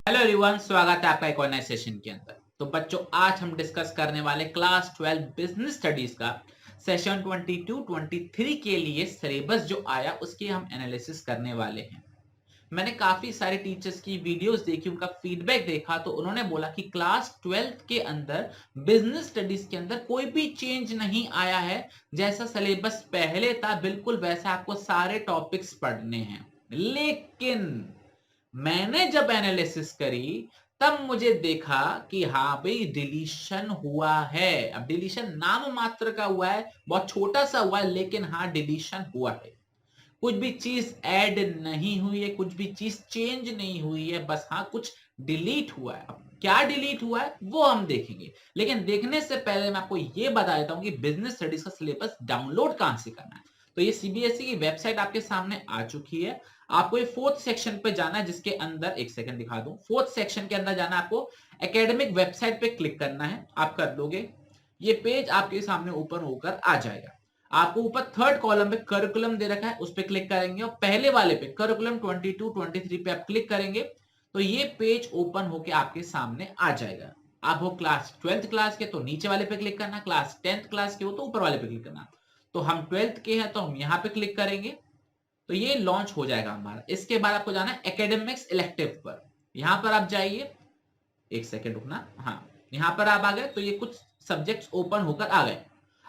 Hello everyone, स्वागत है आपका एक और नए सेशन के अंदर। तो बच्चों, आज हम डिस्कस करने वाले क्लास 12 बिजनेस स्टडीज का सेशन 22-23 के लिए सिलेबस जो आया उसकी हम एनालिसिस करने वाले हैं। मैंने काफी सारे टीचर्स की वीडियोस देखी, उनका फीडबैक देखा, तो उन्होंने बोला कि क्लास 12 के अंदर बिजनेस स्टडीज के अंदर कोई भी चेंज नहीं आया है। जैसा सिलेबस पहले था बिल्कुल वैसा आपको सारे टॉपिक्स पढ़ने हैं। लेकिन मैंने जब एनालिसिस करी तब मुझे देखा कि हाँ भाई, डिलीशन हुआ है। अब डिलीशन नाम मात्र का हुआ है, बहुत छोटा सा हुआ है, लेकिन हाँ डिलीशन हुआ है। कुछ भी चीज ऐड नहीं हुई है, कुछ भी चीज चेंज नहीं हुई है, बस हाँ कुछ डिलीट हुआ है। अब क्या डिलीट हुआ है वो हम देखेंगे, लेकिन देखने से पहले मैं आपको ये बता देता हूं कि बिजनेस स्टडीज का सिलेबस डाउनलोड कहां से करना है। तो ये सीबीएसई की वेबसाइट आपके सामने आ चुकी है। आपको ये फोर्थ सेक्शन पे जाना है, जिसके अंदर एक सेकंड दिखा दूं। फोर्थ सेक्शन के अंदर जाना है आपको, एकेडमिक वेबसाइट पे क्लिक करना है। आप कर दोगे, ये पेज आपके सामने ओपन होकर आ जाएगा। आपको ऊपर थर्ड कॉलम पे करिकुलम दे रखा है, उस पर क्लिक करेंगे और पहले वाले पे करिकुलम 22-23 पे आप क्लिक करेंगे तो ये पेज ओपन होके आपके सामने आ जाएगा। आप हो क्लास 12th क्लास के तो नीचे वाले पे क्लिक करना, क्लास 10th क्लास के हो तो ऊपर वाले पे क्लिक करना। तो हम 12th के हैं तो हम यहाँ पे क्लिक करेंगे तो ये लॉन्च हो जाएगा हमारा। इसके बाद आपको जाना है एकेडमिक्स इलेक्टिव पर। यहाँ पर आप जाइए, एक सेकेंड रुकना। हाँ, यहाँ पर आप आ गए तो ये कुछ सब्जेक्ट्स ओपन होकर आ गए।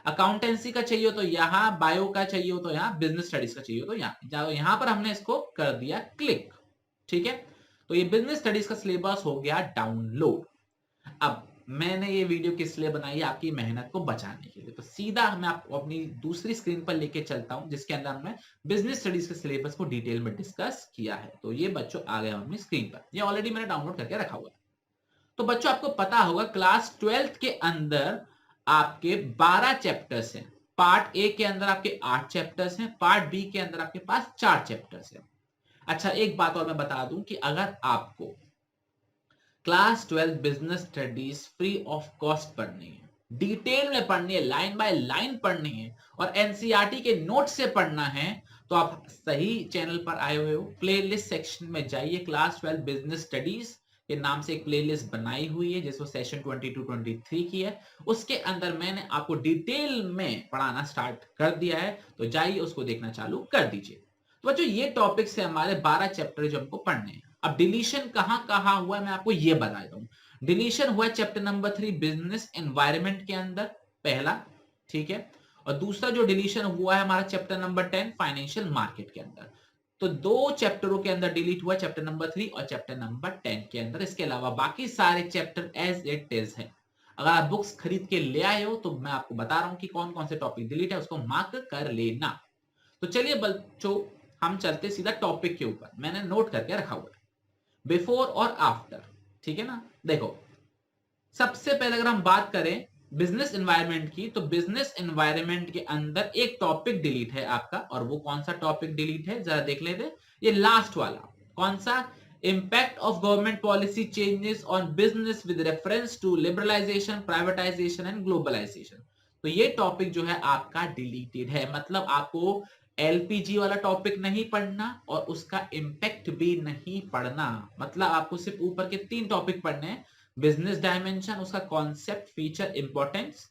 अकाउंटेंसी का चाहिए तो यहाँ, बायो का चाहिए हो तो यहाँ, बिजनेस स्टडीज का चाहिए तो यहाँ। यहाँ पर हमने इसको कर दिया क्लिक। ठीक है, तो ये बिजनेस स्टडीज का सिलेबस हो गया डाउनलोड। अब मैंने ये वीडियो किस लिए बनाई है? आपकी मेहनत को बचाने के लिए। तो सीधा मैं आपको अपनी दूसरी स्क्रीन पर लेके चलता हूं, जिसके अंदर हमने बिजनेस स्टडीज के सिलेबस को डिटेल में डिस्कस किया है। तो ये बच्चों आ गया अपनी स्क्रीन पर, ये ऑलरेडी मैंने डाउनलोड करके रखा हुआ है। तो बच्चों आपको पता होगा क्लास 12th के अंदर आपके 12 चैप्टर्स हैं। पार्ट ए के अंदर आपके 8 चैप्टर्स हैं, पार्ट बी के अंदर आपके पास 4 चैप्टर्स हैं। अच्छा, एक बात और मैं बता दूं कि अगर आपको class 12 business studies free of cost पढ़नी है, डिटेल में पढ़नी है, लाइन बाय लाइन पढ़नी है और एनसीईआरटी के नोट से पढ़ना है, तो आप सही चैनल पर आए हुए हो। प्लेलिस्ट सेक्शन में जाइए, क्लास 12 बिजनेस स्टडीज के नाम से एक प्लेलिस्ट बनाई हुई है जिसको सेशन 22-23 की है। उसके अंदर मैंने आपको डिटेल में पढ़ाना स्टार्ट कर दिया है, तो जाइए उसको देखना चालू कर दीजिए। तो बच्चों ये टॉपिक से हमारे 12 चैप्टर जो हमको पढ़ने हैं। अब डिलीशन कहां कहां हुआ है मैं आपको ये बता देता हूं। डिलीशन हुआ चैप्टर नंबर 3 बिजनेस एनवायरनमेंट के अंदर, पहला। ठीक है, और दूसरा जो डिलीशन हुआ है हमारा चैप्टर नंबर 10 फाइनेंशियल मार्केट के अंदर। तो दो चैप्टरों के अंदर डिलीट हुआ, चैप्टर नंबर 3 और चैप्टर नंबर 10 के अंदर। इसके अलावा बाकी सारे चैप्टर एज इट इज है। अगर आप बुक्स खरीद के ले आए हो तो मैं आपको बता रहा हूं कि कौन कौन से टॉपिक डिलीट है, उसको मार्क कर लेना। तो चलिए बच्चों, हम चलते सीधा टॉपिक के ऊपर। मैंने नोट करके रखा हुआ है बिफोर और आफ्टर। ठीक है ना, देखो सबसे पहले अगर हम बात करें बिजनेस एनवायरनमेंट की, तो बिजनेस एनवायरनमेंट के अंदर एक टॉपिक डिलीट है आपका, और वो कौन सा टॉपिक डिलीट है जरा देख लेते। ये लास्ट वाला कौन सा, impact of government policy changes on business with reference to liberalisation, privatisation and globalisation. तो ये टॉपिक जो है आपका डिलीटेड है। मतलब आपको एलपीजी वाला टॉपिक नहीं पढ़ना और उसका इंपैक्ट भी नहीं पढ़ना। मतलब आपको सिर्फ ऊपर के 3 टॉपिक पढ़ने हैं। बिजनेस डायमेंशन, उसका कॉन्सेप्ट, फीचर, इंपॉर्टेंस,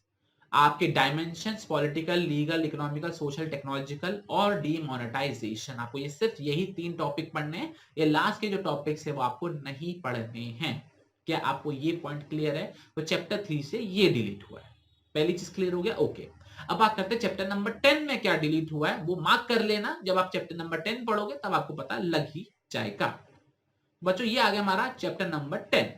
आपके dimensions political, legal, economical, social, technological और डीमोनेटाइजेशन। आपको ये सिर्फ यही 3 टॉपिक पढ़ने हैं। ये लास्ट के जो टॉपिक्स है वो आपको नहीं पढ़ने हैं। क्या आपको ये पॉइंट क्लियर है? तो चैप्टर 3 से ये डिलीट हुआ है। पहली चीज क्लियर हो गया, ओके। अब बात करते हैं चैप्टर नंबर 10 में क्या डिलीट हुआ है, वो मार्क कर लेना। जब आप चैप्टर नंबर 10 पढ़ोगे तब आपको पता लग ही जाएगा। बच्चों ये आ गया हमारा चैप्टर नंबर 10।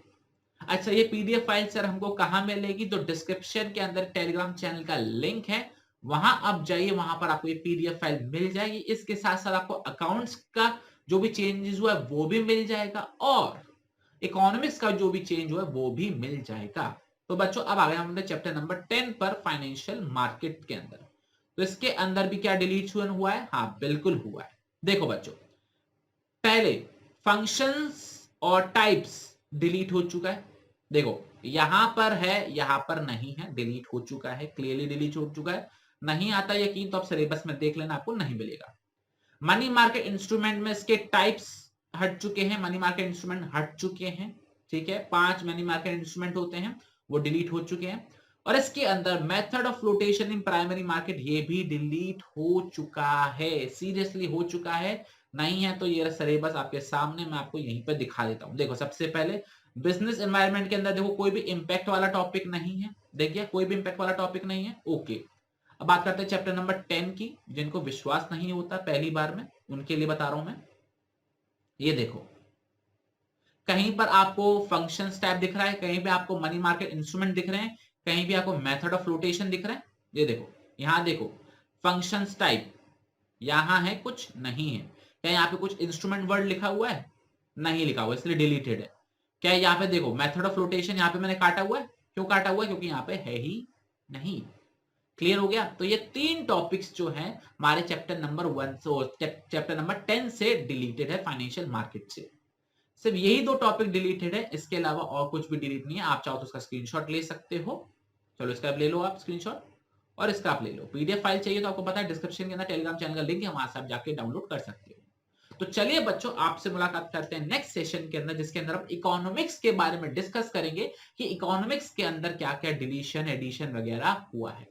अच्छा, ये पीडीएफ फाइल सर हमको कहां मिलेगी? तो डिस्क्रिप्शन के अंदर टेलीग्राम चैनल का लिंक है, वहां आप जाइए, वहां पर आपको ये पीडीएफ फाइल मिल जाएगी। इसके साथ साथ आपको अकाउंट्स का जो भी चेंजेस हुआ है वो भी मिल जाएगा, और इकोनॉमिक्स का जो भी चेंज हुआ है वो भी मिल जाएगा। तो बच्चों अब आ गए हम चैप्टर नंबर 10 पर, फाइनेंशियल मार्केट के अंदर। तो इसके अंदर भी क्या डिलीट हुआ है? हाँ बिल्कुल हुआ है। देखो बच्चों, पहले फंक्शंस और टाइप्स डिलीट हो चुका है। देखो यहां पर है, यहां पर नहीं है, डिलीट हो चुका है, क्लियरली डिलीट हो चुका है। नहीं आता यकीन तो आप सिलेबस में देख लेना, आपको नहीं मिलेगा। मनी मार्केट इंस्ट्रूमेंट में इसके टाइप्स हट चुके हैं, मनी मार्केट इंस्ट्रूमेंट हट चुके हैं, ठीक है। 5 मनी मार्केट इंस्ट्रूमेंट होते हैं वो डिलीट हो चुके हैं। और इसके अंदर method of flotation in primary market ये भी डिलीट हो चुका है, सीरियसली हो चुका है। नहीं है तो ये सिलेबस आपके सामने, मैं आपको यहीं पे दिखा देता हूं। देखो सबसे पहले बिजनेस एनवायरनमेंट के अंदर देखो कोई भी इंपैक्ट वाला टॉपिक नहीं है, देखिए कोई भी इंपैक्ट वाला टॉपिक नहीं है, ओके। अब बात करते हैं चैप्टर नंबर 10 की। जिनको विश्वास नहीं होता पहली बार में, उनके लिए बता रहा हूं मैं। ये देखो कहीं पर आपको फंक्शंस टैब दिख रहा है, कहीं पे आपको मनी मार्केट इंस्ट्रूमेंट दिख रहे हैं, कहीं भी आपको मेथड ऑफ फ्लोटेशन दिख रहा है। ये देखो यहां देखो फंक्शंस टाइप यहां है, कुछ नहीं है। क्या यहाँ पे कुछ इंस्ट्रूमेंट वर्ड लिखा हुआ है? नहीं लिखा हुआ, इसलिए डिलीटेड है। क्या यहाँ पे देखो मेथड ऑफ फ्लोटेशन यहाँ पे मैंने काटा हुआ है, क्यों काटा हुआ है? क्योंकि यहाँ पे है ही नहीं। क्लियर हो गया? तो ये 3 टॉपिक्स जो हैं हमारे चैप्टर नंबर 1 से चैप्टर नंबर 10 से डिलीटेड है, फाइनेंशियल मार्केट से। सिर्फ यही 2 टॉपिक डिलीटेड है, इसके अलावा और कुछ भी डिलीट नहीं है। आप चाहो तो उसका स्क्रीनशॉट ले सकते हो। चलो इसका ले लो आप स्क्रीनशॉट, और इसका आप ले लो। पीडीएफ फाइल चाहिए तो आपको पता है डिस्क्रिप्शन के अंदर टेलीग्राम चैनल का लिंक है, वहां से आप जाके डाउनलोड कर सकते हो। तो चलिए बच्चों आपसे मुलाकात करते हैं नेक्स्ट सेशन के अंदर, जिसके अंदर हम इकोनॉमिक्स के बारे में डिस्कस करेंगे कि इकोनॉमिक्स के अंदर क्या क्या डिलीशन एडिशन वगैरह हुआ है।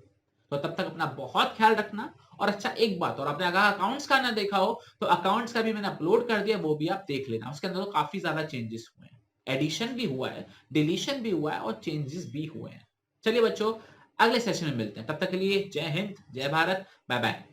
तो तब तक अपना बहुत ख्याल रखना। और अच्छा एक बात और, आपने अगर अकाउंट्स का ना देखा हो तो अकाउंट्स का भी मैंने अपलोड कर दिया, वो भी आप देख लेना। उसके अंदर तो काफी ज्यादा चेंजेस हुए हैं, एडिशन भी हुआ है, डिलीशन भी हुआ है और चेंजेस भी हुए हैं। चलिए बच्चों अगले सेशन में मिलते हैं, तब तक के लिए जय हिंद, जय भारत, बाय बाय।